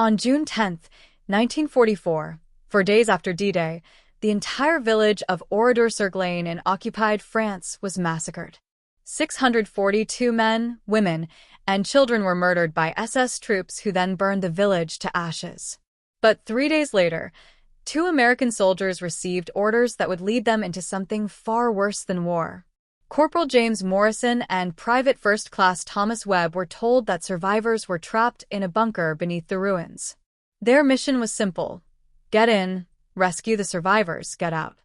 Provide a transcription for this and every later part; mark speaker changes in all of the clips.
Speaker 1: On June 10, 1944, 4 days after D-Day, the entire village of Oradour-sur-Glane in occupied France was massacred. 642 men, women, and children were murdered by SS troops who then burned the village to ashes. But 3 days later, 2 American soldiers received orders that would lead them into something far worse than war. Corporal James Morrison and Private First Class Thomas Webb were told that survivors were trapped in a bunker beneath the ruins. Their mission was simple: get in, rescue the survivors, get out.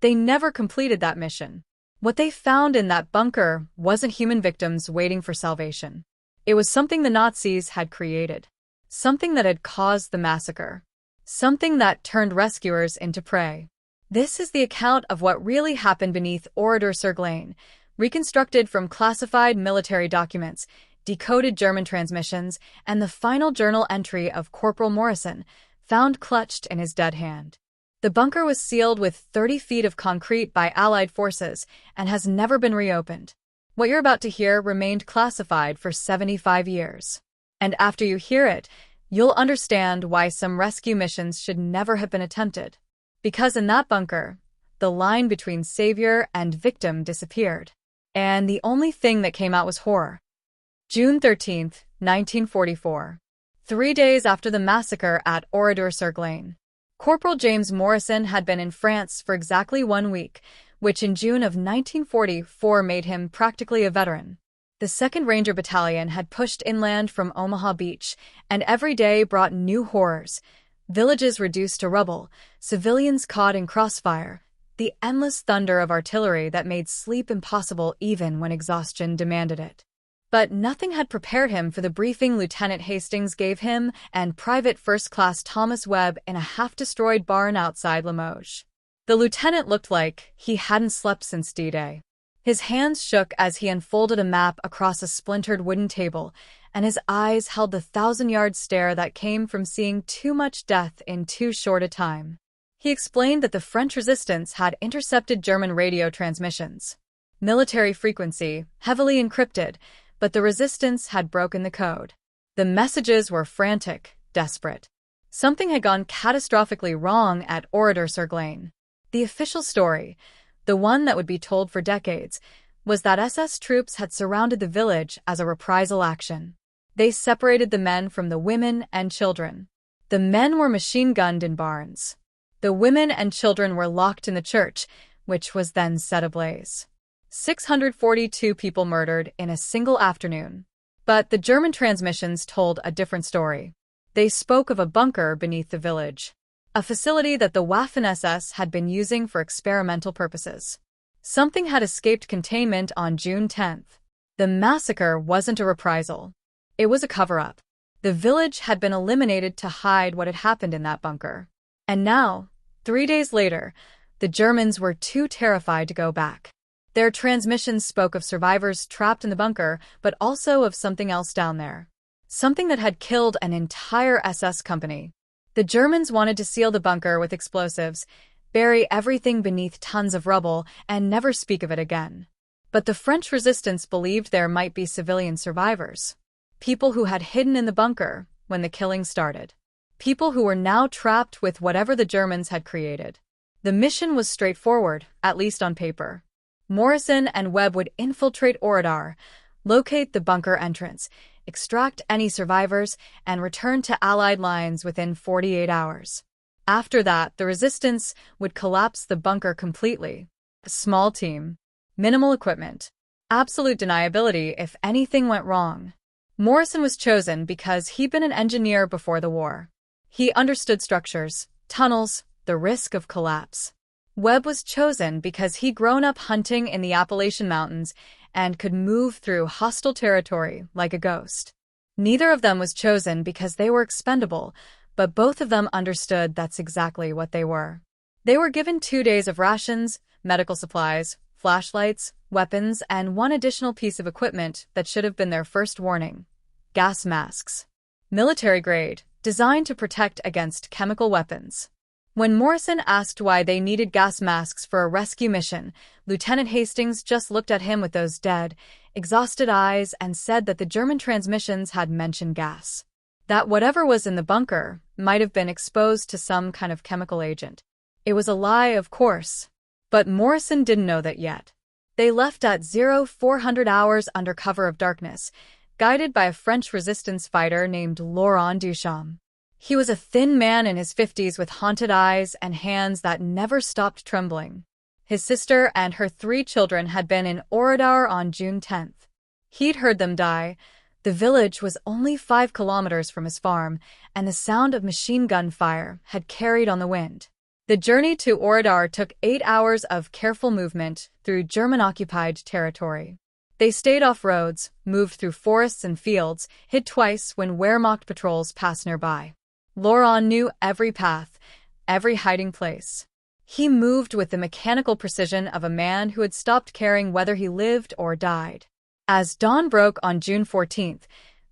Speaker 1: They never completed that mission. What they found in that bunker wasn't human victims waiting for salvation. It was something the Nazis had created. Something that had caused the massacre. Something that turned rescuers into prey. This is the account of what really happened beneath Oradour-sur-Glane, reconstructed from classified military documents, decoded German transmissions, and the final journal entry of Corporal Morrison, found clutched in his dead hand. The bunker was sealed with 30 feet of concrete by Allied forces and has never been reopened. What you're about to hear remained classified for 75 years. And after you hear it, you'll understand why some rescue missions should never have been attempted. Because in that bunker, the line between savior and victim disappeared. And the only thing that came out was horror. June 13, 1944. 3 days after the massacre at Oradour-sur-Glane. Corporal James Morrison had been in France for exactly 1 week, which in June of 1944 made him practically a veteran. The 2nd Ranger Battalion had pushed inland from Omaha Beach, and every day brought new horrors. Villages reduced to rubble, civilians caught in crossfire, the endless thunder of artillery that made sleep impossible even when exhaustion demanded it. But nothing had prepared him for the briefing Lieutenant Hastings gave him and Private First Class Thomas Webb in a half-destroyed barn outside Limoges. The lieutenant looked like he hadn't slept since D-Day. His hands shook as he unfolded a map across a splintered wooden table, and his eyes held the 1,000-yard stare that came from seeing too much death in too short a time. He explained that the French resistance had intercepted German radio transmissions. Military frequency, heavily encrypted, but the resistance had broken the code. The messages were frantic, desperate. Something had gone catastrophically wrong at Oradour-sur-Glane. The official story, the one that would be told for decades, was that SS troops had surrounded the village as a reprisal action. They separated the men from the women and children. The men were machine-gunned in barns. The women and children were locked in the church, which was then set ablaze. 642 people murdered in a single afternoon. But the German transmissions told a different story. They spoke of a bunker beneath the village. A facility that the Waffen-SS had been using for experimental purposes. Something had escaped containment on June 10th. The massacre wasn't a reprisal. It was a cover-up. The village had been eliminated to hide what had happened in that bunker. And now, 3 days later, the Germans were too terrified to go back. Their transmissions spoke of survivors trapped in the bunker, but also of something else down there. Something that had killed an entire SS company. The Germans wanted to seal the bunker with explosives, bury everything beneath tons of rubble, and never speak of it again. But the French resistance believed there might be civilian survivors. People who had hidden in the bunker when the killing started. People who were now trapped with whatever the Germans had created. The mission was straightforward, at least on paper. Morrison and Webb would infiltrate Oradour, locate the bunker entrance, extract any survivors, and return to Allied lines within 48 hours. After that, the resistance would collapse the bunker completely. A small team. Minimal equipment. Absolute deniability if anything went wrong. Morrison was chosen because he'd been an engineer before the war. He understood structures, tunnels, the risk of collapse. Webb was chosen because he'd grown up hunting in the Appalachian Mountains and could move through hostile territory like a ghost. Neither of them was chosen because they were expendable, but both of them understood that's exactly what they were. They were given 2 days of rations, medical supplies, flashlights, weapons, and one additional piece of equipment that should have been their first warning: gas masks. Military grade, designed to protect against chemical weapons. When Morrison asked why they needed gas masks for a rescue mission, Lieutenant Hastings just looked at him with those dead, exhausted eyes and said that the German transmissions had mentioned gas. that whatever was in the bunker might have been exposed to some kind of chemical agent. It was a lie, of course, but Morrison didn't know that yet. They left at 0400 hours under cover of darkness, guided by a French resistance fighter named Laurent Duchamp. He was a thin man in his 50s with haunted eyes and hands that never stopped trembling. His sister and her 3 children had been in Oradour on June 10th. He'd heard them die. The village was only 5 kilometers from his farm, and the sound of machine gun fire had carried on the wind. The journey to Oradour took 8 hours of careful movement through German-occupied territory. They stayed off roads, moved through forests and fields, hid twice when Wehrmacht patrols passed nearby. Laurent knew every path, every hiding place. He moved with the mechanical precision of a man who had stopped caring whether he lived or died. As dawn broke on June 14th,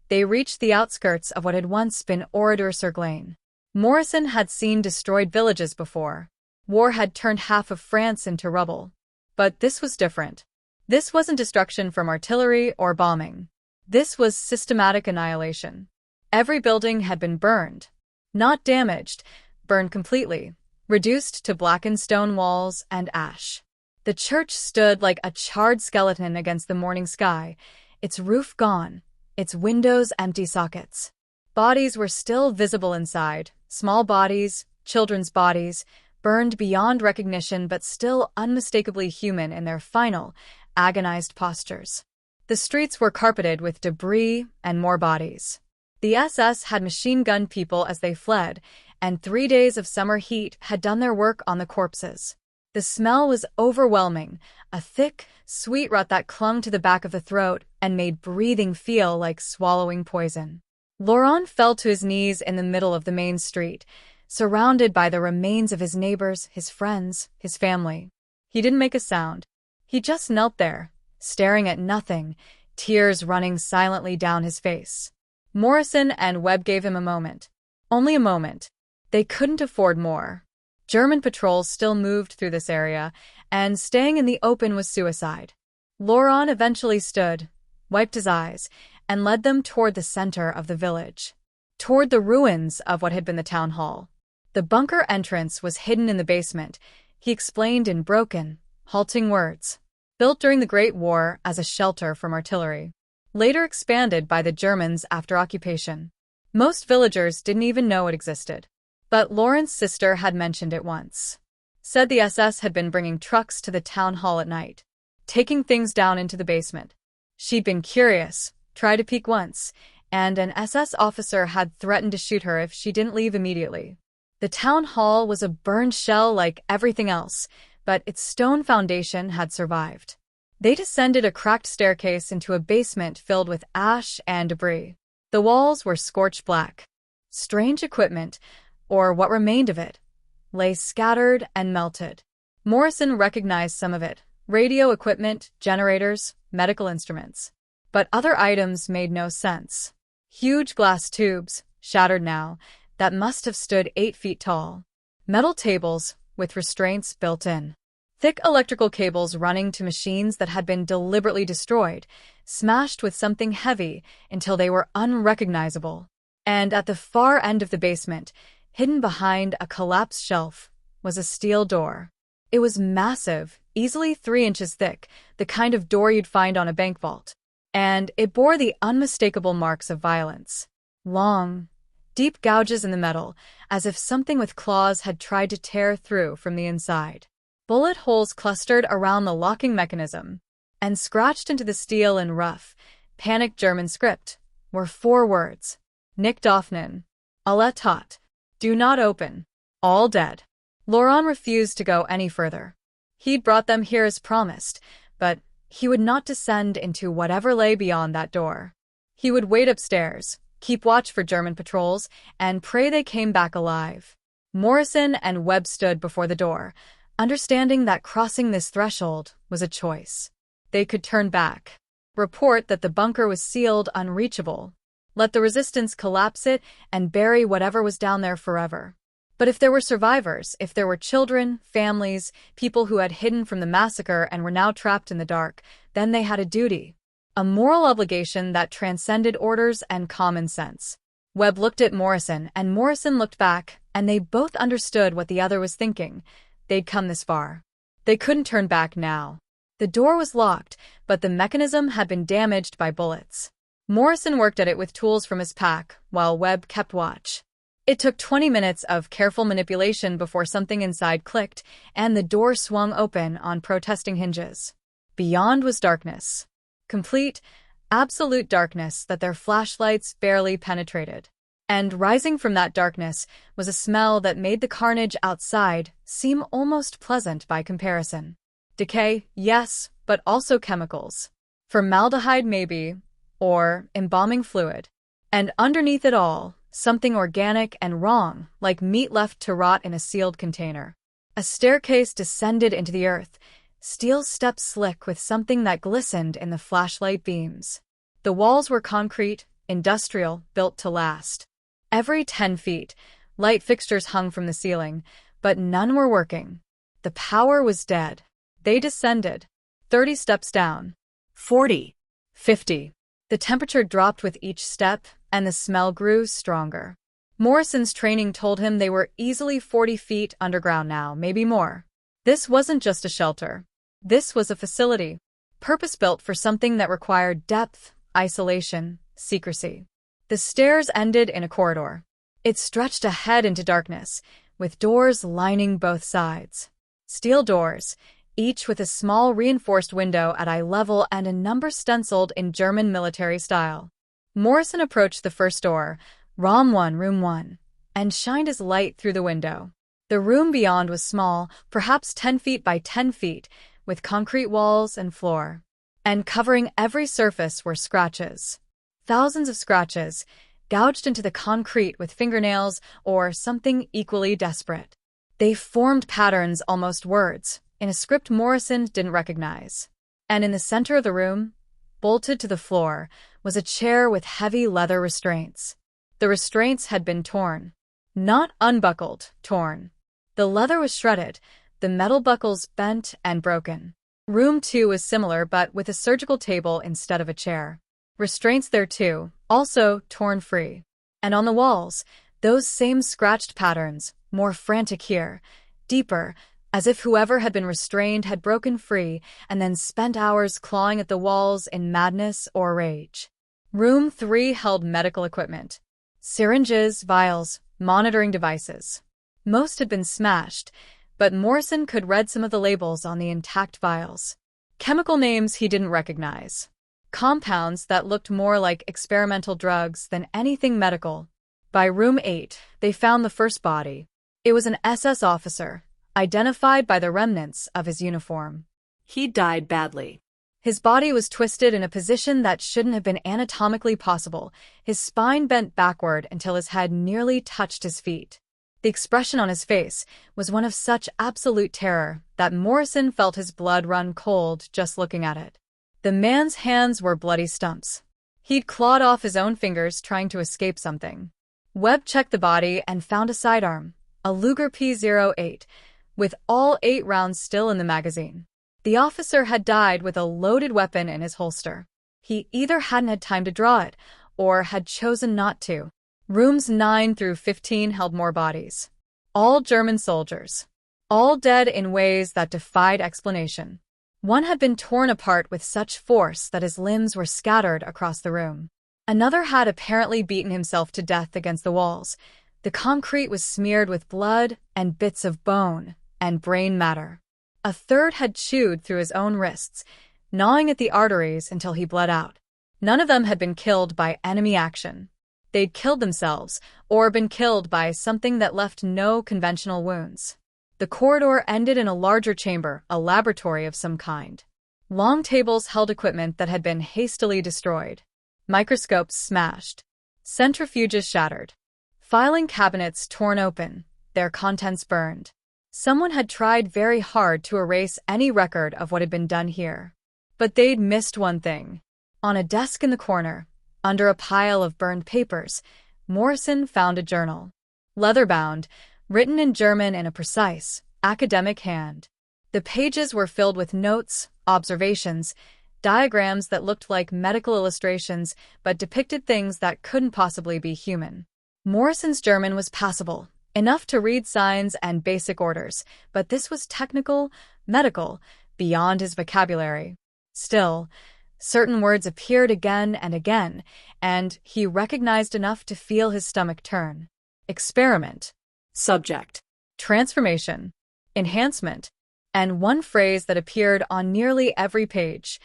Speaker 1: they reached the outskirts of what had once been Oradour-sur-Glane. Morrison had seen destroyed villages before. War had turned half of France into rubble. But this was different. This wasn't destruction from artillery or bombing. This was systematic annihilation. Every building had been burned. Not damaged, burned completely, reduced to blackened stone walls and ash. The church stood like a charred skeleton against the morning sky, its roof gone, its windows empty sockets. Bodies were still visible inside, small bodies, children's bodies, burned beyond recognition but still unmistakably human in their final, agonized postures. The streets were carpeted with debris and more bodies. The SS had machine-gunned people as they fled, and 3 days of summer heat had done their work on the corpses. The smell was overwhelming, a thick, sweet rot that clung to the back of the throat and made breathing feel like swallowing poison. Laurent fell to his knees in the middle of the main street, surrounded by the remains of his neighbors, his friends, his family. He didn't make a sound. He just knelt there, staring at nothing, tears running silently down his face. Morrison and Webb gave him a moment. Only a moment. They couldn't afford more. German patrols still moved through this area, and staying in the open was suicide. Laurent eventually stood, wiped his eyes, and led them toward the center of the village, toward the ruins of what had been the town hall. The bunker entrance was hidden in the basement, he explained in broken, halting words. Built during the Great War as a shelter from artillery. Later expanded by the Germans after occupation. Most villagers didn't even know it existed. But Laurent's sister had mentioned it once. Said the SS had been bringing trucks to the town hall at night, taking things down into the basement. She'd been curious, tried to peek once, and an SS officer had threatened to shoot her if she didn't leave immediately. The town hall was a burned shell like everything else, but its stone foundation had survived. They descended a cracked staircase into a basement filled with ash and debris. The walls were scorched black. Strange equipment, or what remained of it, lay scattered and melted. Morrison recognized some of it: radio equipment, generators, medical instruments. But other items made no sense. Huge glass tubes, shattered now, that must have stood 8 feet tall. Metal tables, with restraints built in. Thick electrical cables running to machines that had been deliberately destroyed, smashed with something heavy until they were unrecognizable. And at the far end of the basement, hidden behind a collapsed shelf, was a steel door. It was massive, easily 3 inches thick, the kind of door you'd find on a bank vault. And it bore the unmistakable marks of violence. Long, deep gouges in the metal, as if something with claws had tried to tear through from the inside. Bullet holes clustered around the locking mechanism, and scratched into the steel in rough, panicked German script were 4 words. Nicht öffnen. Alle tot. Do not open. All dead. Laurent refused to go any further. He'd brought them here as promised, but he would not descend into whatever lay beyond that door. He would wait upstairs, keep watch for German patrols, and pray they came back alive. Morrison and Webb stood before the door, understanding that crossing this threshold was a choice. They could turn back, report that the bunker was sealed unreachable, let the resistance collapse it, and bury whatever was down there forever. But if there were survivors, if there were children, families, people who had hidden from the massacre and were now trapped in the dark, then they had a duty. A moral obligation that transcended orders and common sense. Webb looked at Morrison, and Morrison looked back, and they both understood what the other was thinking. They'd come this far. They couldn't turn back now. The door was locked, but the mechanism had been damaged by bullets. Morrison worked at it with tools from his pack, while Webb kept watch. It took 20 minutes of careful manipulation before something inside clicked, and the door swung open on protesting hinges. Beyond was darkness. Complete, absolute darkness that their flashlights barely penetrated. And rising from that darkness was a smell that made the carnage outside seem almost pleasant by comparison. Decay, yes, but also chemicals. Formaldehyde maybe, or embalming fluid. And underneath it all, something organic and wrong, like meat left to rot in a sealed container. A staircase descended into the earth, steel steps slick with something that glistened in the flashlight beams. The walls were concrete, industrial, built to last. Every 10 feet, light fixtures hung from the ceiling, but none were working. The power was dead. They descended. 30 steps down. 40. 50. The temperature dropped with each step, and the smell grew stronger. Morrison's training told him they were easily 40 feet underground now, maybe more. This wasn't just a shelter. This was a facility, purpose-built for something that required depth, isolation, secrecy. The stairs ended in a corridor. It stretched ahead into darkness, with doors lining both sides. Steel doors, each with a small reinforced window at eye level and a number stenciled in German military style. Morrison approached the first door, ROM 1, Room 1, and shined his light through the window. The room beyond was small, perhaps 10 feet by 10 feet, with concrete walls and floor. And covering every surface were scratches. Thousands of scratches, gouged into the concrete with fingernails or something equally desperate. They formed patterns, almost words, in a script Morrison didn't recognize. And in the center of the room, bolted to the floor, was a chair with heavy leather restraints. The restraints had been torn. Not unbuckled, torn. The leather was shredded, the metal buckles bent and broken. Room 2 was similar, but with a surgical table instead of a chair. Restraints there too, also torn free. And on the walls, those same scratched patterns, more frantic here, deeper, as if whoever had been restrained had broken free and then spent hours clawing at the walls in madness or rage. Room 3 held medical equipment. Syringes, vials, monitoring devices. Most had been smashed, but Morrison could read some of the labels on the intact vials. Chemical names he didn't recognize. Compounds that looked more like experimental drugs than anything medical. By Room 8, they found the first body. It was an SS officer, identified by the remnants of his uniform. He died badly. His body was twisted in a position that shouldn't have been anatomically possible, his spine bent backward until his head nearly touched his feet. The expression on his face was one of such absolute terror that Morrison felt his blood run cold just looking at it. The man's hands were bloody stumps. He'd clawed off his own fingers trying to escape something. Webb checked the body and found a sidearm, a Luger P-08, with all 8 rounds still in the magazine. The officer had died with a loaded weapon in his holster. He either hadn't had time to draw it, or had chosen not to. Rooms 9 through 15 held more bodies. All German soldiers. All dead in ways that defied explanation. One had been torn apart with such force that his limbs were scattered across the room. Another had apparently beaten himself to death against the walls. The concrete was smeared with blood and bits of bone and brain matter. A third had chewed through his own wrists, gnawing at the arteries until he bled out. None of them had been killed by enemy action. They'd killed themselves, or been killed by something that left no conventional wounds. The corridor ended in a larger chamber, a laboratory of some kind. Long tables held equipment that had been hastily destroyed. Microscopes smashed. Centrifuges shattered. Filing cabinets torn open, their contents burned. Someone had tried very hard to erase any record of what had been done here. But they'd missed one thing. On a desk in the corner, under a pile of burned papers, Morrison found a journal. Leather-bound, written in German in a precise, academic hand. The pages were filled with notes, observations, Diagrams that looked like medical illustrations but depicted things that couldn't possibly be human. Morrison's German was passable, enough to read signs and basic orders, but this was technical, medical, beyond his vocabulary. Still, certain words appeared again and again, and he recognized enough to feel his stomach turn. Experiment. Subject. Transformation. Enhancement. And one phrase that appeared on nearly every page.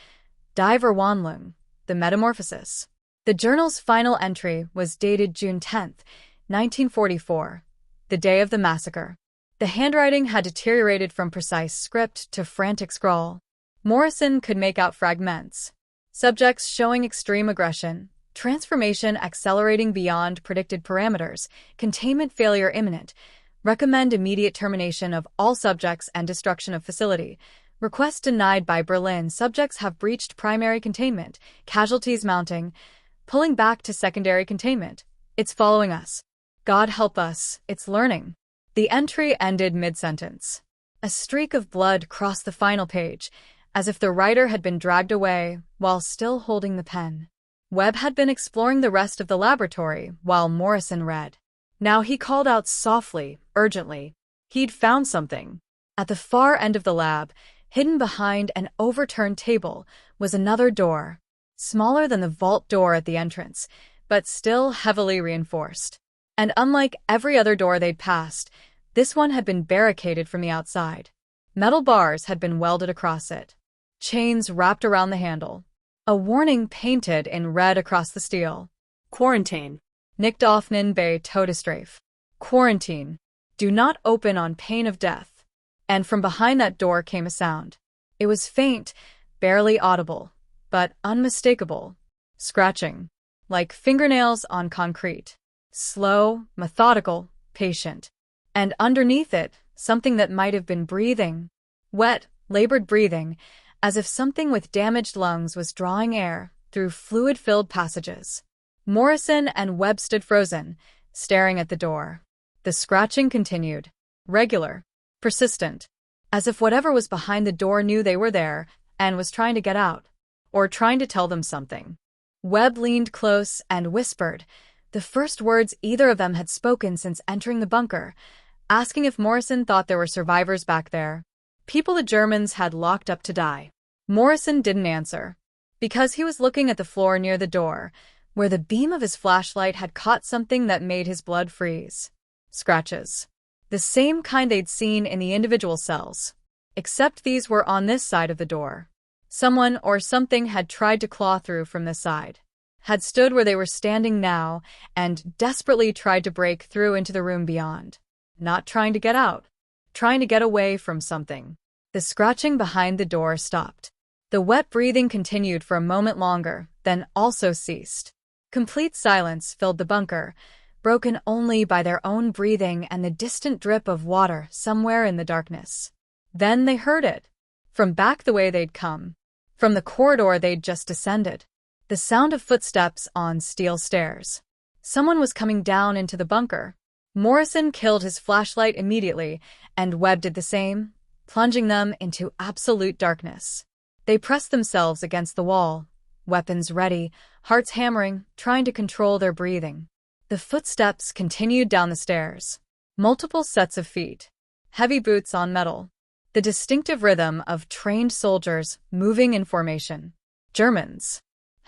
Speaker 1: Die Verwandlung, the metamorphosis. The journal's final entry was dated June 10th, 1944, the day of the massacre. The handwriting had deteriorated from precise script to frantic scrawl. Morrison could make out fragments. Subjects showing extreme aggression, transformation accelerating beyond predicted parameters, containment failure imminent, recommend immediate termination of all subjects and destruction of facility. Request denied by Berlin. Subjects have breached primary containment, casualties mounting, pulling back to secondary containment. It's following us. God help us, it's learning. The entry ended mid-sentence. A streak of blood crossed the final page, as if the writer had been dragged away while still holding the pen. Webb had been exploring the rest of the laboratory while Morrison read. Now he called out softly, urgently. He'd found something. At the far end of the lab, hidden behind an overturned table, was another door, smaller than the vault door at the entrance, but still heavily reinforced. And unlike every other door they'd passed, this one had been barricaded from the outside. Metal bars had been welded across it. Chains wrapped around the handle. A warning painted in red across the steel. Quarantine. Nicht öffnen bei Todesstrafe. Quarantine. Do not open on pain of death. And from behind that door came a sound. It was faint, barely audible, but unmistakable. Scratching. Like fingernails on concrete. Slow, methodical, patient. And underneath it, something that might have been breathing. Wet, labored breathing, as if something with damaged lungs was drawing air through fluid-filled passages. Morrison and Webb stood frozen, staring at the door. The scratching continued. Regular. Persistent. As if whatever was behind the door knew they were there and was trying to get out. Or trying to tell them something. Webb leaned close and whispered, the first words either of them had spoken since entering the bunker, asking if Morrison thought there were survivors back there. People the Germans had locked up to die. Morrison didn't answer. Because he was looking at the floor near the door, where the beam of his flashlight had caught something that made his blood freeze. Scratches. The same kind they'd seen in the individual cells. Except these were on this side of the door. Someone or something had tried to claw through from this side. Had stood where they were standing now and desperately tried to break through into the room beyond. Not trying to get out. Trying to get away from something. The scratching behind the door stopped. The wet breathing continued for a moment longer, then also ceased. Complete silence filled the bunker, broken only by their own breathing and the distant drip of water somewhere in the darkness. Then they heard it. From back the way they'd come. From the corridor they'd just descended. The sound of footsteps on steel stairs. Someone was coming down into the bunker. Morrison killed his flashlight immediately, and Webb did the same, plunging them into absolute darkness. They pressed themselves against the wall, weapons ready, hearts hammering, trying to control their breathing. The footsteps continued down the stairs. Multiple sets of feet. Heavy boots on metal. The distinctive rhythm of trained soldiers moving in formation. Germans.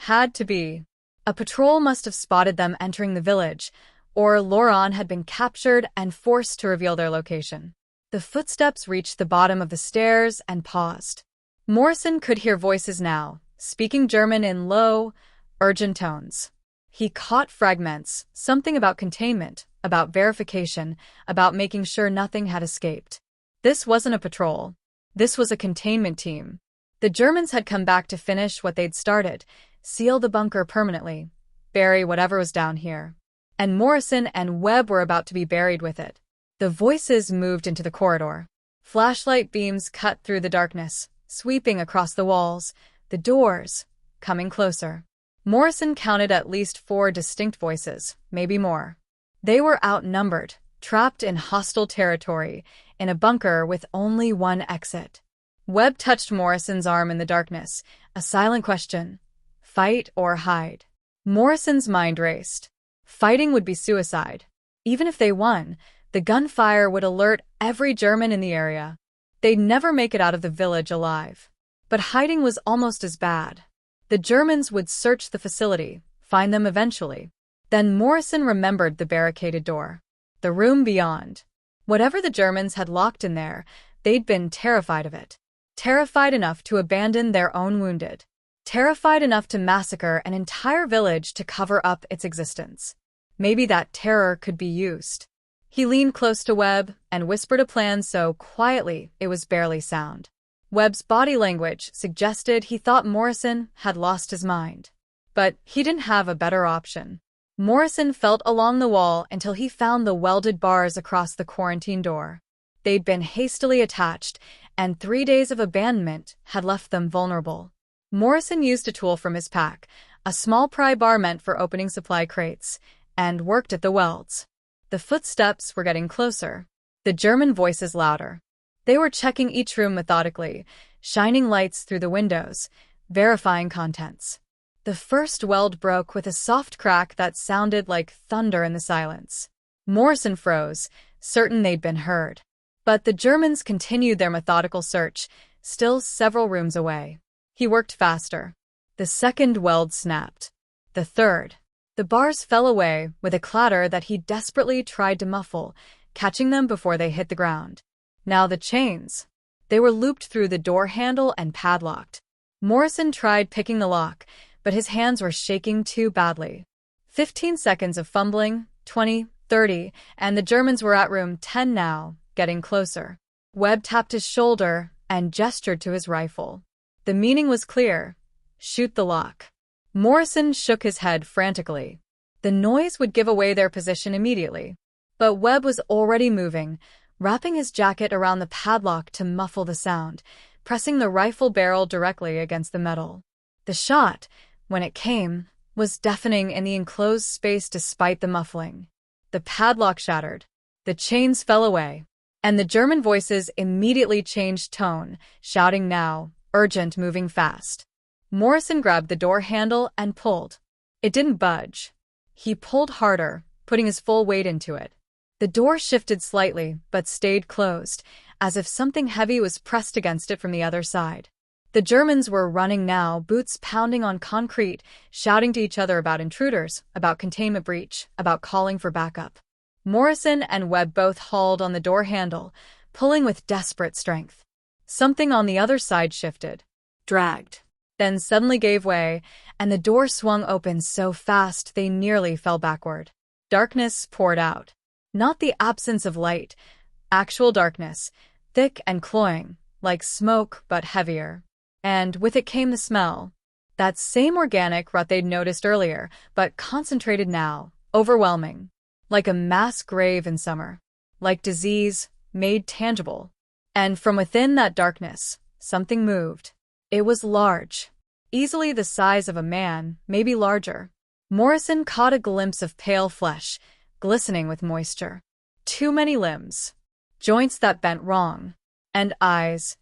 Speaker 1: Had to be. A patrol must have spotted them entering the village, or Laurent had been captured and forced to reveal their location. The footsteps reached the bottom of the stairs and paused. Morrison could hear voices now, speaking German in low, urgent tones. He caught fragments, something about containment, about verification, about making sure nothing had escaped. This wasn't a patrol. This was a containment team. The Germans had come back to finish what they'd started, seal the bunker permanently, bury whatever was down here. And Morrison and Webb were about to be buried with it. The voices moved into the corridor. Flashlight beams cut through the darkness, sweeping across the walls, the doors, coming closer. Morrison counted at least 4 distinct voices, maybe more. They were outnumbered, trapped in hostile territory, in a bunker with only one exit. Webb touched Morrison's arm in the darkness, a silent question. Fight or hide? Morrison's mind raced. Fighting would be suicide. Even if they won, the gunfire would alert every German in the area. They'd never make it out of the village alive. But hiding was almost as bad. The Germans would search the facility, find them eventually. Then Morrison remembered the barricaded door. The room beyond. Whatever the Germans had locked in there, they'd been terrified of it. Terrified enough to abandon their own wounded. Terrified enough to massacre an entire village to cover up its existence. Maybe that terror could be used. He leaned close to Webb and whispered a plan so quietly it was barely sound. Webb's body language suggested he thought Morrison had lost his mind. But he didn't have a better option. Morrison felt along the wall until he found the welded bars across the quarantine door. They'd been hastily attached, and 3 days of abandonment had left them vulnerable. Morrison used a tool from his pack, a small pry bar meant for opening supply crates, and worked at the welds. The footsteps were getting closer. The German voices louder. They were checking each room methodically, shining lights through the windows, verifying contents. The first weld broke with a soft crack that sounded like thunder in the silence. Morrison froze, certain they'd been heard. But the Germans continued their methodical search, still several rooms away. He worked faster. The second weld snapped. The third. The bars fell away with a clatter that he desperately tried to muffle, catching them before they hit the ground. Now the chains. They were looped through the door handle and padlocked. Morrison tried picking the lock, but his hands were shaking too badly. 15 seconds of fumbling, 20, 30, and the Germans were at room 10 now, getting closer. Webb tapped his shoulder and gestured to his rifle. The meaning was clear. Shoot the lock. Morrison shook his head frantically. The noise would give away their position immediately. But Webb was already moving, wrapping his jacket around the padlock to muffle the sound, pressing the rifle barrel directly against the metal. The shot, when it came, was deafening in the enclosed space despite the muffling. The padlock shattered. The chains fell away. And the German voices immediately changed tone, shouting now, urgent, moving fast. Morrison grabbed the door handle and pulled. It didn't budge. He pulled harder, putting his full weight into it. The door shifted slightly, but stayed closed, as if something heavy was pressed against it from the other side. The Germans were running now, boots pounding on concrete, shouting to each other about intruders, about containment breach, about calling for backup. Morrison and Webb both hauled on the door handle, pulling with desperate strength. Something on the other side shifted, dragged, then suddenly gave way, and the door swung open so fast they nearly fell backward. Darkness poured out. Not the absence of light, actual darkness, thick and cloying, like smoke but heavier. And with it came the smell. That same organic rot they'd noticed earlier, but concentrated now, overwhelming. Like a mass grave in summer. Like disease, made tangible. And from within that darkness, something moved. It was large. Easily the size of a man, maybe larger. Morrison caught a glimpse of pale flesh, glistening with moisture. Too many limbs. Joints that bent wrong. And eyes.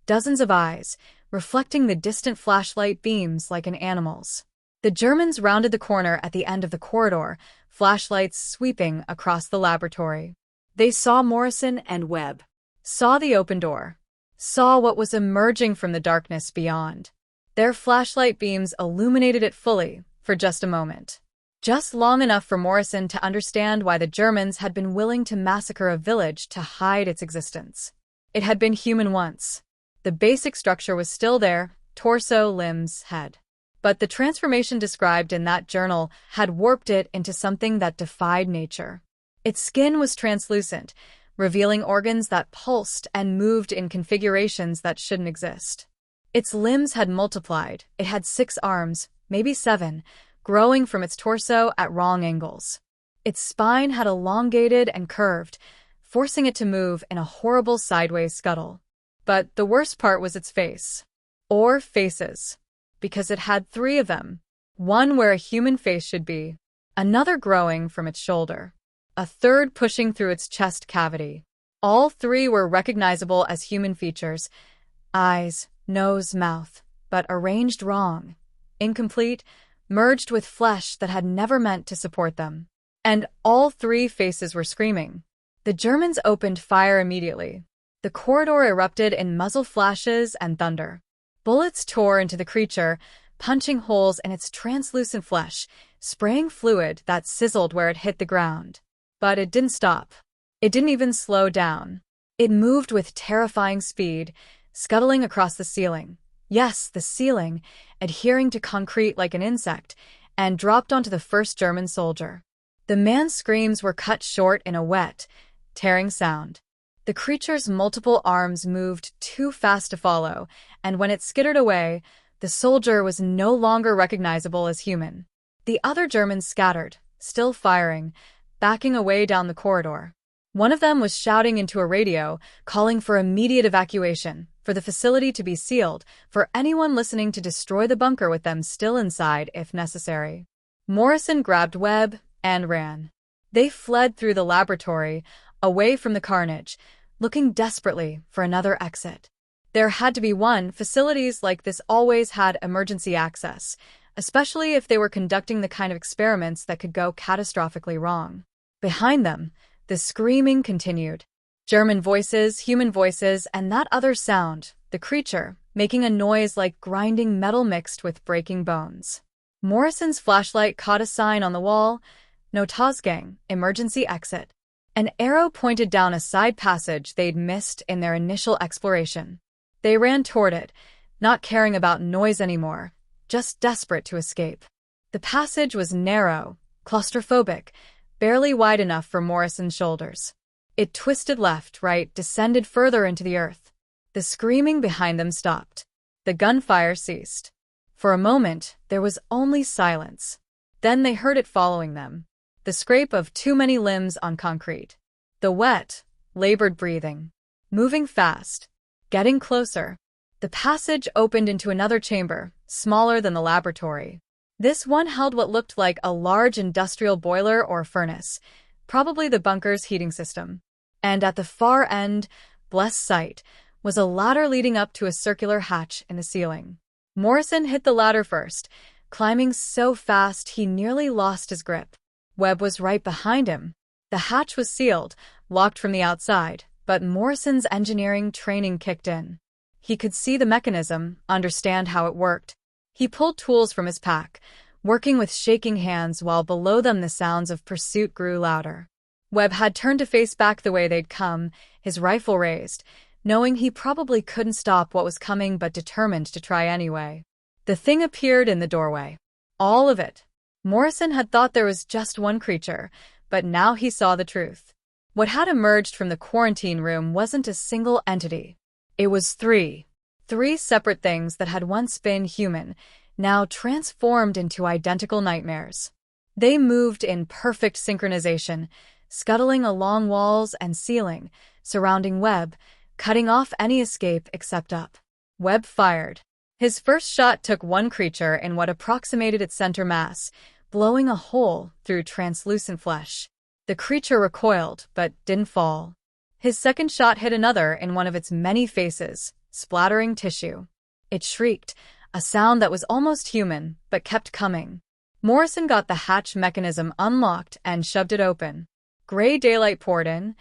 Speaker 1: Dozens of eyes, reflecting the distant flashlight beams like an animal's. The Germans rounded the corner at the end of the corridor, flashlights sweeping across the laboratory. They saw Morrison and Webb. Saw the open door. Saw what was emerging from the darkness beyond. Their flashlight beams illuminated it fully, for just a moment. Just long enough for Morrison to understand why the Germans had been willing to massacre a village to hide its existence. It had been human once. The basic structure was still there, torso, limbs, head. But the transformation described in that journal had warped it into something that defied nature. Its skin was translucent, revealing organs that pulsed and moved in configurations that shouldn't exist. Its limbs had multiplied. It had 6 arms, maybe 7, growing from its torso at wrong angles. Its spine had elongated and curved, forcing it to move in a horrible sideways scuttle. But the worst part was its face. Or faces. Because it had 3 of them. One where a human face should be. Another growing from its shoulder. A third pushing through its chest cavity. All 3 were recognizable as human features, Eyes, nose, mouth, but arranged wrong. Incomplete, merged with flesh that had never meant to support them. And all three faces were screaming. The Germans opened fire immediately. The corridor erupted in muzzle flashes and thunder. Bullets tore into the creature, punching holes in its translucent flesh, spraying fluid that sizzled where it hit the ground. But it didn't stop. It didn't even slow down. It moved with terrifying speed, scuttling across the ceiling. Yes, the ceiling, adhering to concrete like an insect, and dropped onto the first German soldier. The man's screams were cut short in a wet, tearing sound. The creature's multiple arms moved too fast to follow, and when it skittered away, the soldier was no longer recognizable as human. The other Germans scattered, still firing, backing away down the corridor. One of them was shouting into a radio, calling for immediate evacuation, for the facility to be sealed, for anyone listening to destroy the bunker with them still inside if necessary. Morrison grabbed Webb and ran. They fled through the laboratory, away from the carnage, looking desperately for another exit. There had to be one. Facilities like this always had emergency access, especially if they were conducting the kind of experiments that could go catastrophically wrong. Behind them, the screaming continued. German voices, human voices, and that other sound, the creature, making a noise like grinding metal mixed with breaking bones. Morrison's flashlight caught a sign on the wall, "No Tausgang, emergency exit." An arrow pointed down a side passage they'd missed in their initial exploration. They ran toward it, not caring about noise anymore, just desperate to escape. The passage was narrow, claustrophobic, barely wide enough for Morrison's shoulders. It twisted left, right, descended further into the earth. The screaming behind them stopped. The gunfire ceased. For a moment, there was only silence. Then they heard it following them. The scrape of too many limbs on concrete. The wet, labored breathing. Moving fast. Getting closer. The passage opened into another chamber, smaller than the laboratory. This one held what looked like a large industrial boiler or furnace, probably the bunker's heating system. And at the far end, blessed sight, was a ladder leading up to a circular hatch in the ceiling. Morrison hit the ladder first, climbing so fast he nearly lost his grip. Webb was right behind him. The hatch was sealed, locked from the outside, but Morrison's engineering training kicked in. He could see the mechanism, understand how it worked. He pulled tools from his pack, working with shaking hands while below them the sounds of pursuit grew louder. Webb had turned to face back the way they'd come, his rifle raised, knowing he probably couldn't stop what was coming but determined to try anyway. The thing appeared in the doorway. All of it. Morrison had thought there was just one creature, but now he saw the truth. What had emerged from the quarantine room wasn't a single entity. It was three. Three separate things that had once been human, now transformed into identical nightmares. They moved in perfect synchronization, scuttling along walls and ceiling, surrounding Webb, cutting off any escape except up. Webb fired. His first shot took one creature in what approximated its center mass, blowing a hole through translucent flesh. The creature recoiled, but didn't fall. His second shot hit another in one of its many faces, splattering tissue. It shrieked, a sound that was almost human, but kept coming. Morrison got the hatch mechanism unlocked and shoved it open. Gray daylight poured in.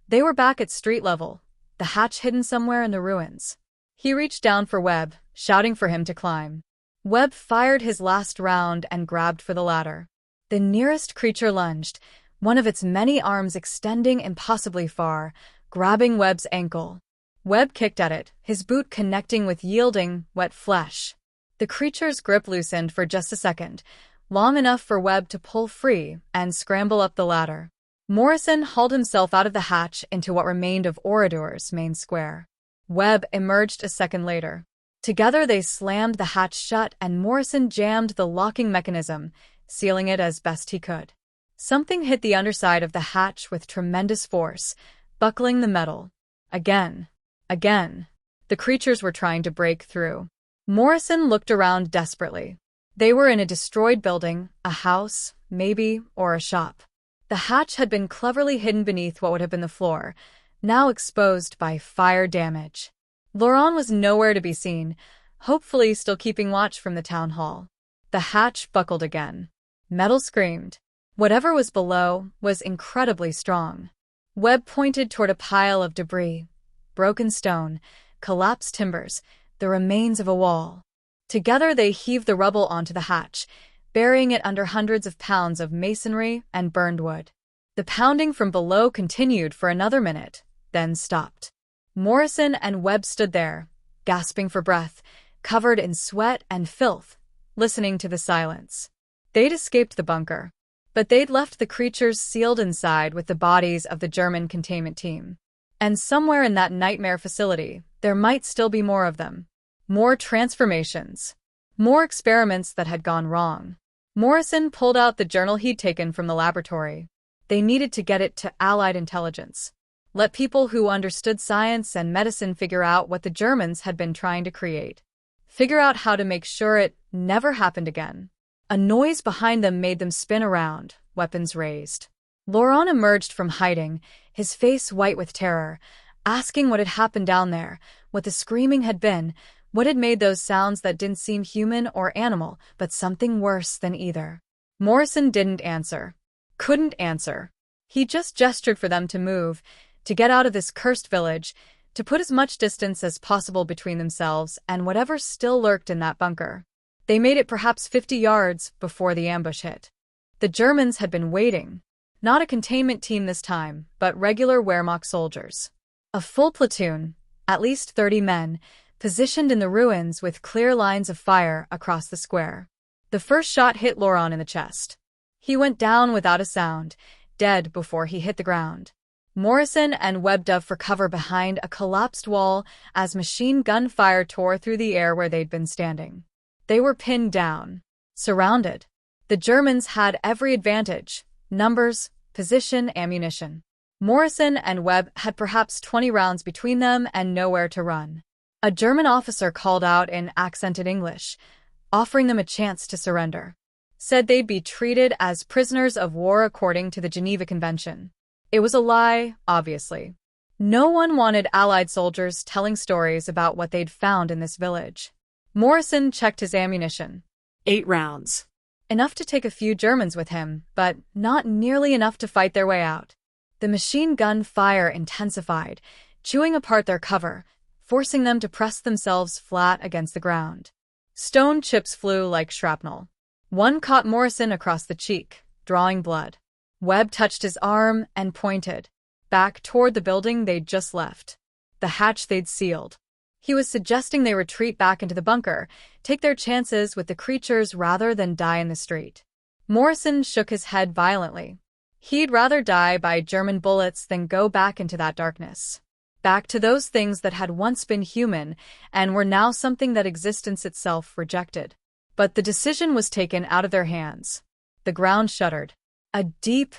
Speaker 1: They were back at street level, the hatch hidden somewhere in the ruins. He reached down for Webb, shouting for him to climb. Webb fired his last round and grabbed for the ladder. The nearest creature lunged, one of its many arms extending impossibly far, grabbing Webb's ankle. Webb kicked at it, his boot connecting with yielding, wet flesh. The creature's grip loosened for just a second, long enough for Webb to pull free and scramble up the ladder. Morrison hauled himself out of the hatch into what remained of Oradour's main square. Webb emerged a second later. Together they slammed the hatch shut and Morrison jammed the locking mechanism, sealing it as best he could. Something hit the underside of the hatch with tremendous force, buckling the metal. Again. The creatures were trying to break through. Morrison looked around desperately. They were in a destroyed building, a house, maybe, or a shop. The hatch had been cleverly hidden beneath what would have been the floor, now exposed by fire damage. Laurent was nowhere to be seen, hopefully still keeping watch from the town hall. The hatch buckled again. Metal screamed. Whatever was below was incredibly strong. Webb pointed toward a pile of debris, broken stone, collapsed timbers, the remains of a wall. Together they heaved the rubble onto the hatch, burying it under hundreds of pounds of masonry and burned wood. The pounding from below continued for another minute, then stopped. Morrison and Webb stood there, gasping for breath, covered in sweat and filth, listening to the silence. They'd escaped the bunker, but they'd left the creatures sealed inside with the bodies of the German containment team. And somewhere in that nightmare facility, there might still be more of them. More transformations. More experiments that had gone wrong. Morrison pulled out the journal he'd taken from the laboratory. They needed to get it to Allied intelligence. Let people who understood science and medicine figure out what the Germans had been trying to create. Figure out how to make sure it never happened again. A noise behind them made them spin around, weapons raised. Laurent emerged from hiding, his face white with terror, asking what had happened down there, what the screaming had been, what had made those sounds that didn't seem human or animal, but something worse than either. Morrison didn't answer. Couldn't answer. He just gestured for them to move, to get out of this cursed village, to put as much distance as possible between themselves and whatever still lurked in that bunker. They made it perhaps 50 yards before the ambush hit. The Germans had been waiting. Not a containment team this time, but regular Wehrmacht soldiers. A full platoon, at least 30 men, positioned in the ruins with clear lines of fire across the square. The first shot hit Laurent in the chest. He went down without a sound, dead before he hit the ground. Morrison and Webb dove for cover behind a collapsed wall as machine gun fire tore through the air where they'd been standing. They were pinned down, surrounded. The Germans had every advantage: numbers, position, ammunition. Morrison and Webb had perhaps 20 rounds between them and nowhere to run. A German officer called out in accented English, offering them a chance to surrender. Said they'd be treated as prisoners of war according to the Geneva Convention. It was a lie, obviously. No one wanted Allied soldiers telling stories about what they'd found in this village. Morrison checked his ammunition.
Speaker 2: 8 rounds.
Speaker 1: Enough to take a few Germans with him, but not nearly enough to fight their way out. The machine gun fire intensified, chewing apart their cover, forcing them to press themselves flat against the ground. Stone chips flew like shrapnel. One caught Morrison across the cheek, drawing blood. Webb touched his arm and pointed, back toward the building they'd just left. The hatch they'd sealed. He was suggesting they retreat back into the bunker, take their chances with the creatures rather than die in the street. Morrison shook his head violently. He'd rather die by German bullets than go back into that darkness. Back to those things that had once been human and were now something that existence itself rejected. But the decision was taken out of their hands. The ground shuddered. A deep,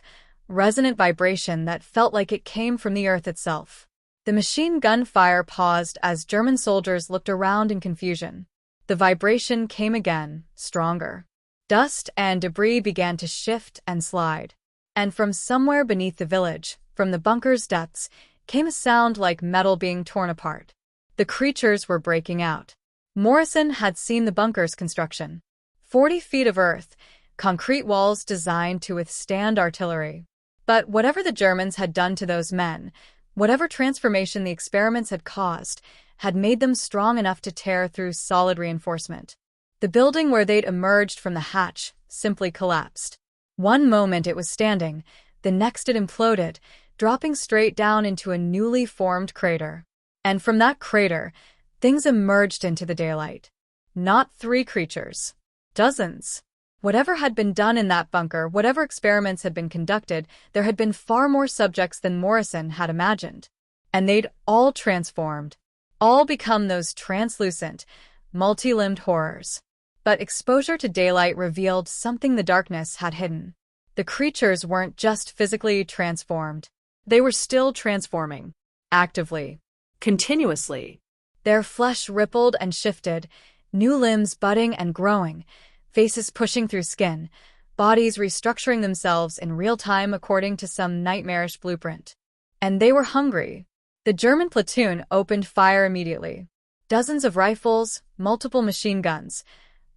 Speaker 1: resonant vibration that felt like it came from the earth itself. The machine gun fire paused as German soldiers looked around in confusion. The vibration came again, stronger. Dust and debris began to shift and slide. And from somewhere beneath the village, from the bunker's depths, came a sound like metal being torn apart. The creatures were breaking out. Morrison had seen the bunker's construction. 40 feet of earth, concrete walls designed to withstand artillery. But whatever the Germans had done to those men, whatever transformation the experiments had caused, had made them strong enough to tear through solid reinforcement. The building where they'd emerged from the hatch simply collapsed. One moment it was standing, the next it imploded, dropping straight down into a newly formed crater. And from that crater, things emerged into the daylight. Not 3 creatures. Dozens. Whatever had been done in that bunker, whatever experiments had been conducted, there had been far more subjects than Morrison had imagined. And they'd all transformed. All become those translucent, multi-limbed horrors. But exposure to daylight revealed something the darkness had hidden. The creatures weren't just physically transformed. They were still transforming. Actively.
Speaker 2: Continuously.
Speaker 1: Their flesh rippled and shifted, new limbs budding and growing, faces pushing through skin, bodies restructuring themselves in real time according to some nightmarish blueprint. And they were hungry. The German platoon opened fire immediately. Dozens of rifles, multiple machine guns,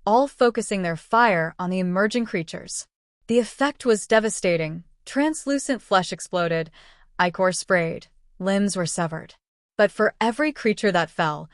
Speaker 1: all focusing their fire on the emerging creatures. The effect was devastating. Translucent flesh exploded, ichor sprayed, limbs were severed. But for every creature that fell,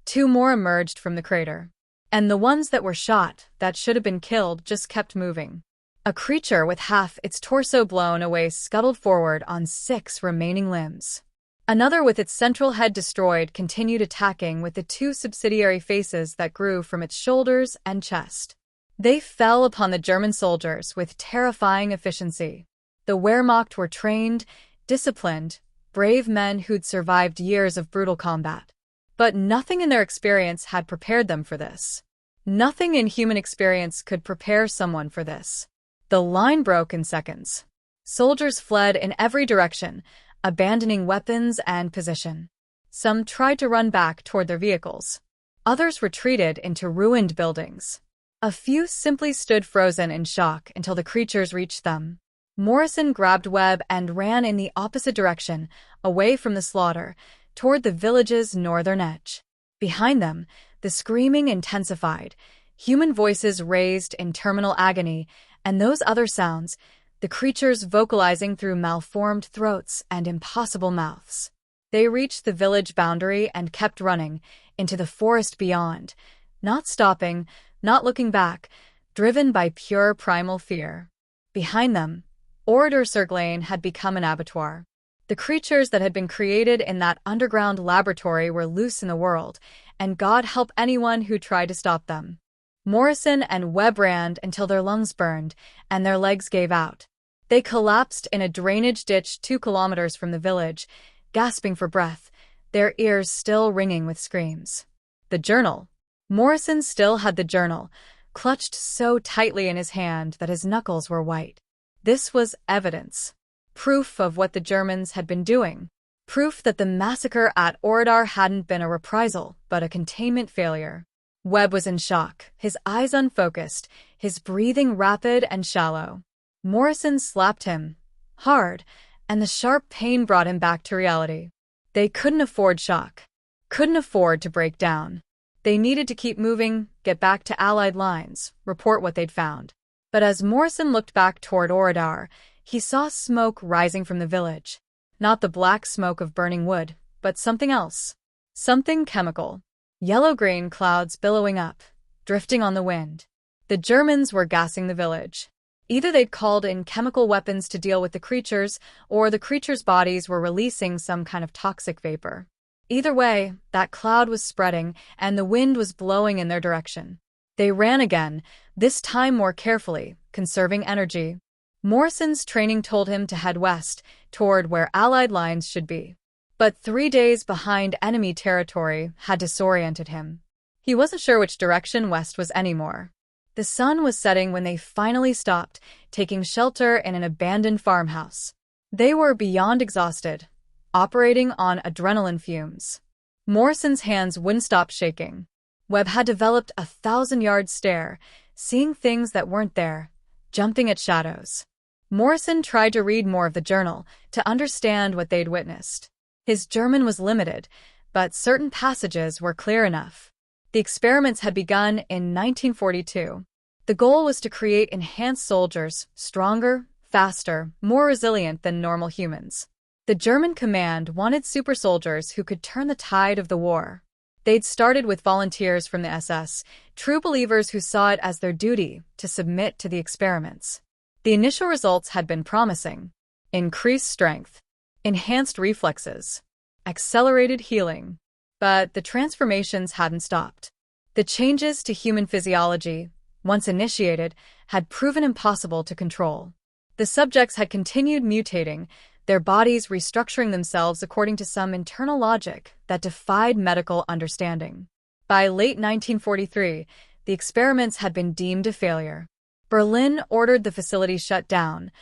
Speaker 1: 2 more emerged from the crater. And the ones that were shot, that should have been killed, just kept moving. A creature with half its torso blown away scuttled forward on 6 remaining limbs. Another with its central head destroyed continued attacking with the 2 subsidiary faces that grew from its shoulders and chest. They fell upon the German soldiers with terrifying efficiency. The Wehrmacht were trained, disciplined, brave men who'd survived years of brutal combat. But nothing in their experience had prepared them for this. Nothing in human experience could prepare someone for this. The line broke in seconds. Soldiers fled in every direction, abandoning weapons and position. Some tried to run back toward their vehicles. Others retreated into ruined buildings. A few simply stood frozen in shock until the creatures reached them. Morrison grabbed Webb and ran in the opposite direction, away from the slaughter, toward the village's northern edge. Behind them, the screaming intensified, human voices raised in terminal agony, and those other sounds, the creatures vocalizing through malformed throats and impossible mouths. They reached the village boundary and kept running, into the forest beyond, not stopping, not looking back, driven by pure primal fear. Behind them, Oradour-sur-Glane had become an abattoir. The creatures that had been created in that underground laboratory were loose in the world, and God help anyone who tried to stop them. Morrison and Webb ran until their lungs burned and their legs gave out. They collapsed in a drainage ditch 2 kilometers from the village, gasping for breath, their ears still ringing with screams. The journal. Morrison still had the journal, clutched so tightly in his hand that his knuckles were white. This was evidence. Proof of what the Germans had been doing. Proof that the massacre at Oradour hadn't been a reprisal, but a containment failure. Webb was in shock, his eyes unfocused, his breathing rapid and shallow. Morrison slapped him, hard, and the sharp pain brought him back to reality. They couldn't afford shock. Couldn't afford to break down. They needed to keep moving, get back to Allied lines, report what they'd found. But as Morrison looked back toward Oradour, he saw smoke rising from the village. Not the black smoke of burning wood, but something else. Something chemical. Yellow-green clouds billowing up, drifting on the wind. The Germans were gassing the village. Either they'd called in chemical weapons to deal with the creatures, or the creatures' bodies were releasing some kind of toxic vapor. Either way, that cloud was spreading, and the wind was blowing in their direction. They ran again, this time more carefully, conserving energy. Morrison's training told him to head west, toward where Allied lines should be. But 3 days behind enemy territory had disoriented him. He wasn't sure which direction west was anymore. The sun was setting when they finally stopped, taking shelter in an abandoned farmhouse. They were beyond exhausted, operating on adrenaline fumes. Morrison's hands wouldn't stop shaking. Webb had developed a 1,000-yard stare, seeing things that weren't there, jumping at shadows. Morrison tried to read more of the journal, to understand what they'd witnessed. His German was limited, but certain passages were clear enough. The experiments had begun in 1942. The goal was to create enhanced soldiers, stronger, faster, more resilient than normal humans. The German command wanted super soldiers who could turn the tide of the war. They'd started with volunteers from the SS, true believers who saw it as their duty to submit to the experiments. The initial results had been promising. Increased strength, enhanced reflexes, accelerated healing. But the transformations hadn't stopped. The changes to human physiology, once initiated, had proven impossible to control. The subjects had continued mutating, their bodies restructuring themselves according to some internal logic that defied medical understanding. By late 1943, the experiments had been deemed a failure. Berlin ordered the facility shut down,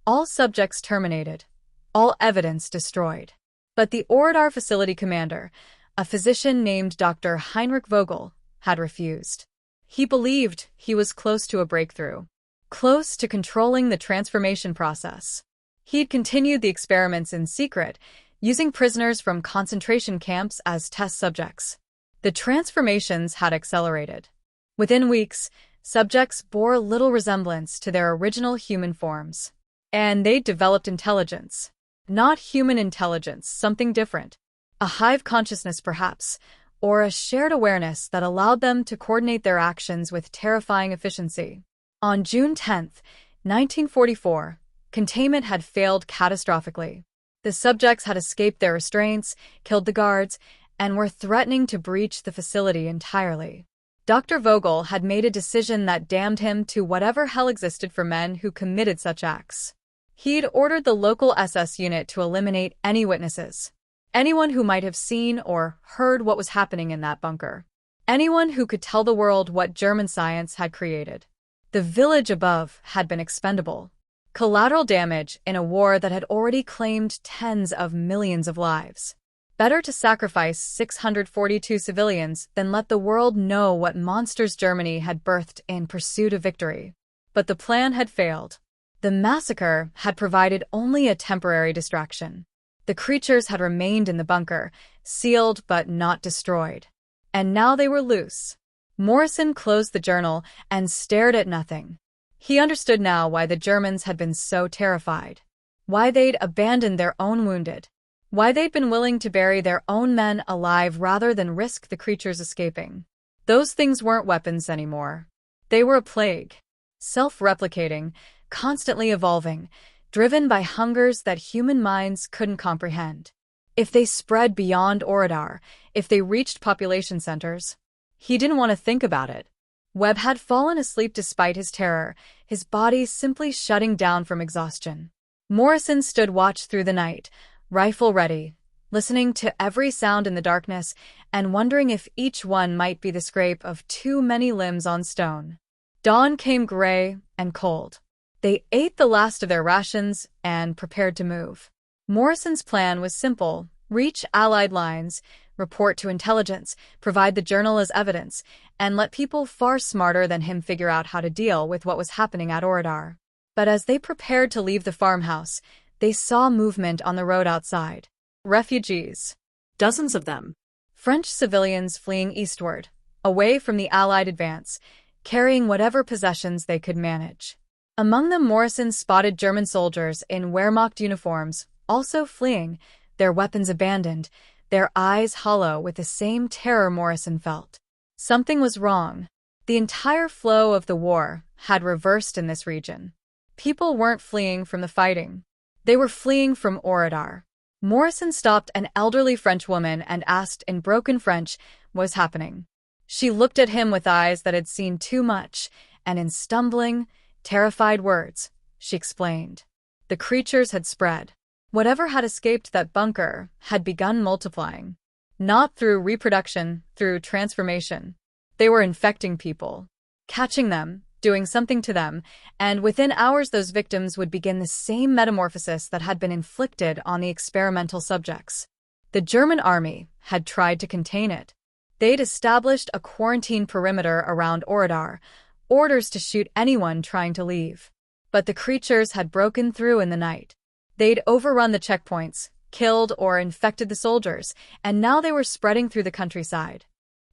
Speaker 1: all subjects terminated, all evidence destroyed. But the Oradour facility commander, a physician named Dr. Heinrich Vogel, had refused. He believed he was close to a breakthrough, close to controlling the transformation process. He'd continued the experiments in secret, using prisoners from concentration camps as test subjects. The transformations had accelerated. Within weeks, subjects bore little resemblance to their original human forms. And they developed intelligence. Not human intelligence, something different. A hive consciousness, perhaps, or a shared awareness that allowed them to coordinate their actions with terrifying efficiency. On June 10, 1944, containment had failed catastrophically. The subjects had escaped their restraints, killed the guards, and were threatening to breach the facility entirely. Dr. Vogel had made a decision that damned him to whatever hell existed for men who committed such acts. He'd ordered the local SS unit to eliminate any witnesses. Anyone who might have seen or heard what was happening in that bunker. Anyone who could tell the world what German science had created. The village above had been expendable. Collateral damage in a war that had already claimed tens of millions of lives. Better to sacrifice 642 civilians than let the world know what monsters Germany had birthed in pursuit of victory. But the plan had failed. The massacre had provided only a temporary distraction. The creatures had remained in the bunker, sealed but not destroyed. And now they were loose. Morrison closed the journal and stared at nothing. He understood now why the Germans had been so terrified. Why they'd abandoned their own wounded. Why they'd been willing to bury their own men alive rather than risk the creatures escaping. Those things weren't weapons anymore. They were a plague. Self-replicating, constantly evolving, driven by hungers that human minds couldn't comprehend. If they spread beyond Oradour, if they reached population centers, he didn't want to think about it. Webb had fallen asleep despite his terror, his body simply shutting down from exhaustion. Morrison stood watch through the night, rifle ready, listening to every sound in the darkness and wondering if each one might be the scrape of too many limbs on stone. Dawn came gray and cold. They ate the last of their rations and prepared to move. Morrison's plan was simple: reach Allied lines, report to intelligence, provide the journal as evidence, and let people far smarter than him figure out how to deal with what was happening at Oradour. But as they prepared to leave the farmhouse, they saw movement on the road outside. Refugees.
Speaker 2: Dozens of them.
Speaker 1: French civilians fleeing eastward, away from the Allied advance, carrying whatever possessions they could manage. Among them, Morrison spotted German soldiers in Wehrmacht uniforms, also fleeing, their weapons abandoned, their eyes hollow with the same terror Morrison felt. Something was wrong. The entire flow of the war had reversed in this region. People weren't fleeing from the fighting. They were fleeing from Oradour. Morrison stopped an elderly French woman and asked in broken French what was happening. She looked at him with eyes that had seen too much, and in stumbling, terrified words, she explained. The creatures had spread. Whatever had escaped that bunker had begun multiplying. Not through reproduction, through transformation. They were infecting people, catching them, doing something to them, and within hours those victims would begin the same metamorphosis that had been inflicted on the experimental subjects. The German army had tried to contain it. They'd established a quarantine perimeter around Oradour, orders to shoot anyone trying to leave. But the creatures had broken through in the night. They'd overrun the checkpoints, killed or infected the soldiers, and now they were spreading through the countryside.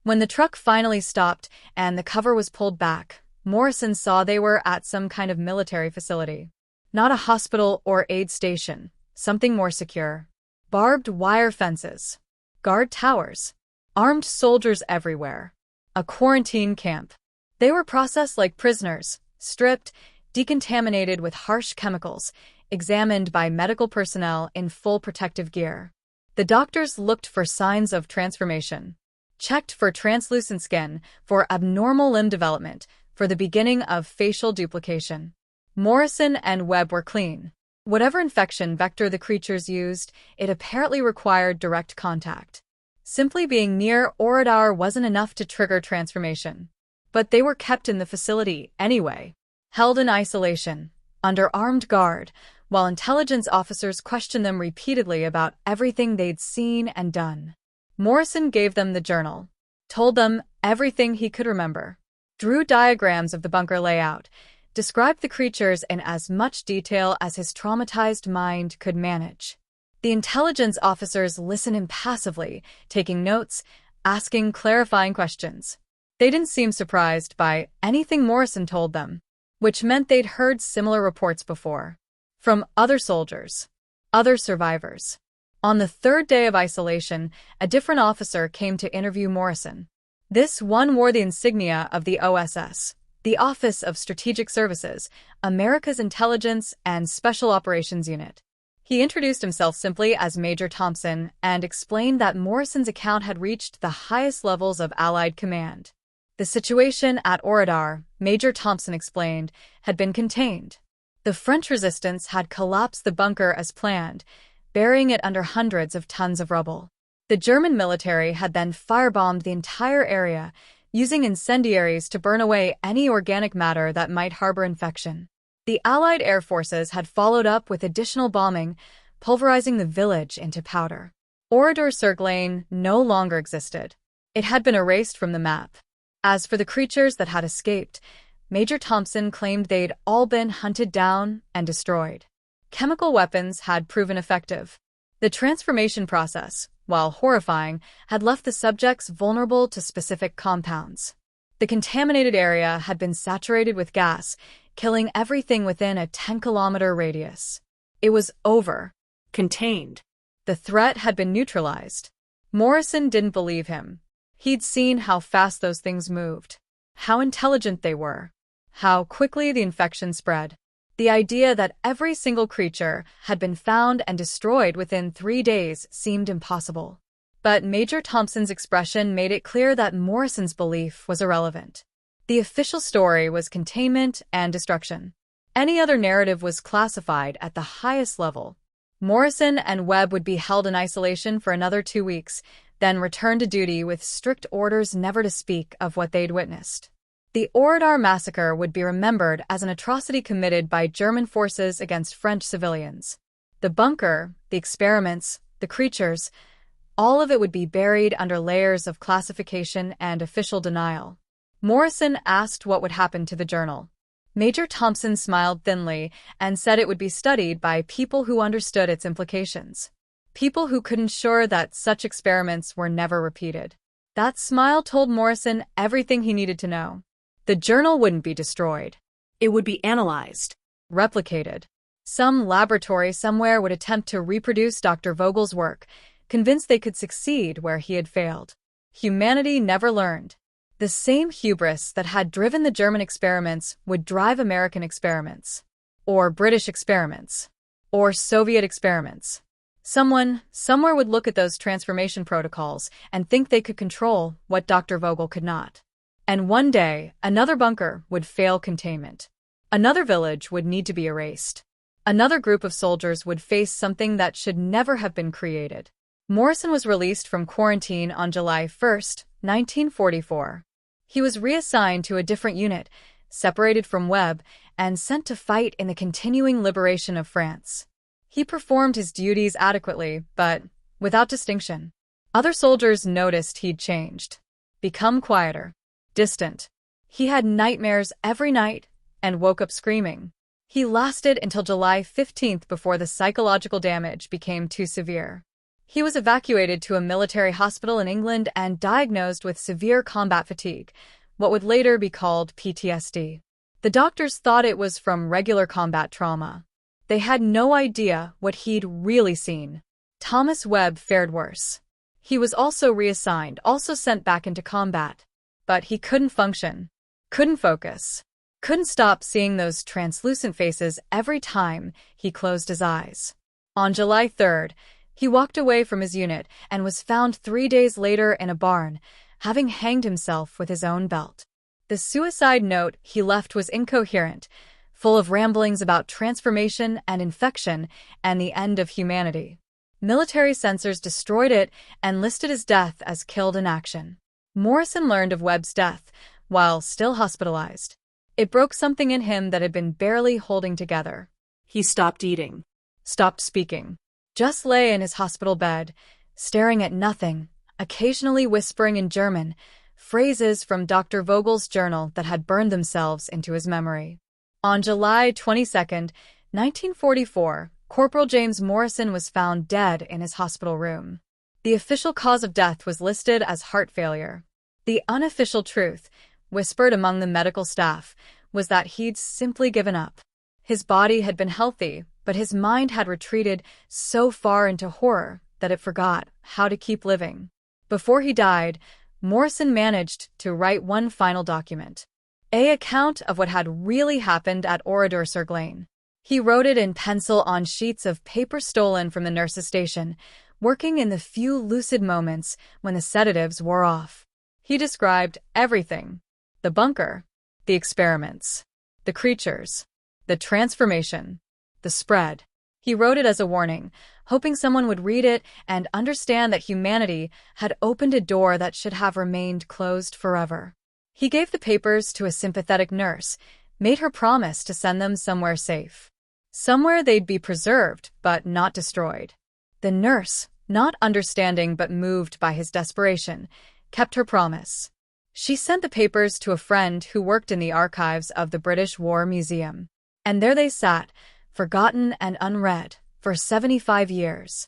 Speaker 1: When the truck finally stopped and the cover was pulled back, Morrison saw they were at some kind of military facility. Not a hospital or aid station, something more secure. Barbed wire fences, guard towers, armed soldiers everywhere. A quarantine camp. They were processed like prisoners, stripped, decontaminated with harsh chemicals, examined by medical personnel in full protective gear. The doctors looked for signs of transformation, checked for translucent skin, for abnormal limb development, for the beginning of facial duplication. Morrison and Webb were clean. Whatever infection vector the creatures used, it apparently required direct contact. Simply being near Oradour wasn't enough to trigger transformation. But they were kept in the facility anyway, held in isolation, under armed guard, while intelligence officers questioned them repeatedly about everything they'd seen and done. Morrison gave them the journal, told them everything he could remember, drew diagrams of the bunker layout, described the creatures in as much detail as his traumatized mind could manage. The intelligence officers listened impassively, taking notes, asking clarifying questions. They didn't seem surprised by anything Morrison told them, which meant they'd heard similar reports before. From other soldiers, other survivors. On the third day of isolation, a different officer came to interview Morrison. This one wore the insignia of the OSS, the Office of Strategic Services, America's Intelligence and Special Operations Unit. He introduced himself simply as Major Thompson and explained that Morrison's account had reached the highest levels of Allied command. The situation at Oradour, Major Thompson explained, had been contained. The French resistance had collapsed the bunker as planned, burying it under hundreds of tons of rubble. The German military had then firebombed the entire area, using incendiaries to burn away any organic matter that might harbor infection. The Allied air forces had followed up with additional bombing, pulverizing the village into powder. Oradour-sur-Glane no longer existed. It had been erased from the map. As for the creatures that had escaped, Major Thompson claimed they'd all been hunted down and destroyed. Chemical weapons had proven effective. The transformation process, while horrifying, had left the subjects vulnerable to specific compounds. The contaminated area had been saturated with gas, killing everything within a 10-kilometer radius. It was over.
Speaker 2: Contained.
Speaker 1: The threat had been neutralized. Morrison didn't believe him. He'd seen how fast those things moved, how intelligent they were, how quickly the infection spread. The idea that every single creature had been found and destroyed within 3 days seemed impossible. But Major Thompson's expression made it clear that Morrison's belief was irrelevant. The official story was containment and destruction. Any other narrative was classified at the highest level. Morrison and Webb would be held in isolation for another 2 weeks, then return to duty with strict orders never to speak of what they'd witnessed. The Oradour massacre would be remembered as an atrocity committed by German forces against French civilians. The bunker, the experiments, the creatures, all of it would be buried under layers of classification and official denial. Morrison asked what would happen to the journal. Major Thompson smiled thinly and said it would be studied by people who understood its implications. People who could ensure that such experiments were never repeated. That smile told Morrison everything he needed to know. The journal wouldn't be destroyed.
Speaker 2: It would be analyzed.
Speaker 1: Replicated. Some laboratory somewhere would attempt to reproduce Dr. Vogel's work, convinced they could succeed where he had failed. Humanity never learned. The same hubris that had driven the German experiments would drive American experiments. Or British experiments. Or Soviet experiments. Someone, somewhere would look at those transformation protocols and think they could control what Dr. Vogel could not. And one day, another bunker would fail containment. Another village would need to be erased. Another group of soldiers would face something that should never have been created. Morrison was released from quarantine on July 1, 1944. He was reassigned to a different unit, separated from Webb, and sent to fight in the continuing liberation of France. He performed his duties adequately, but without distinction. Other soldiers noticed he'd changed, become quieter, distant. He had nightmares every night and woke up screaming. He lasted until July 15th before the psychological damage became too severe. He was evacuated to a military hospital in England and diagnosed with severe combat fatigue, what would later be called PTSD. The doctors thought it was from regular combat trauma. They had no idea what he'd really seen. Thomas Webb fared worse. He was also reassigned, also sent back into combat. But he couldn't function, couldn't focus, couldn't stop seeing those translucent faces every time he closed his eyes. On July 3rd, he walked away from his unit and was found 3 days later in a barn, having hanged himself with his own belt. The suicide note he left was incoherent, full of ramblings about transformation and infection and the end of humanity. Military censors destroyed it and listed his death as killed in action. Morrison learned of Webb's death while still hospitalized. It broke something in him that had been barely holding together.
Speaker 2: He stopped eating.
Speaker 1: Stopped speaking. Just lay in his hospital bed, staring at nothing, occasionally whispering in German, phrases from Dr. Vogel's journal that had burned themselves into his memory. On July 22, 1944, Corporal James Morrison was found dead in his hospital room. The official cause of death was listed as heart failure. The unofficial truth, whispered among the medical staff, was that he'd simply given up. His body had been healthy, but his mind had retreated so far into horror that it forgot how to keep living. Before he died, Morrison managed to write one final document, an account of what had really happened at Oradour-sur-Glane. He wrote it in pencil on sheets of paper stolen from the nurse's station, working in the few lucid moments when the sedatives wore off. He described everything: the bunker, the experiments, the creatures, the transformation, the spread. He wrote it as a warning, hoping someone would read it and understand that humanity had opened a door that should have remained closed forever. He gave the papers to a sympathetic nurse, made her promise to send them somewhere safe. Somewhere they'd be preserved, but not destroyed. The nurse, not understanding but moved by his desperation, kept her promise. She sent the papers to a friend who worked in the archives of the British War Museum. And there they sat, forgotten and unread, for 75 years.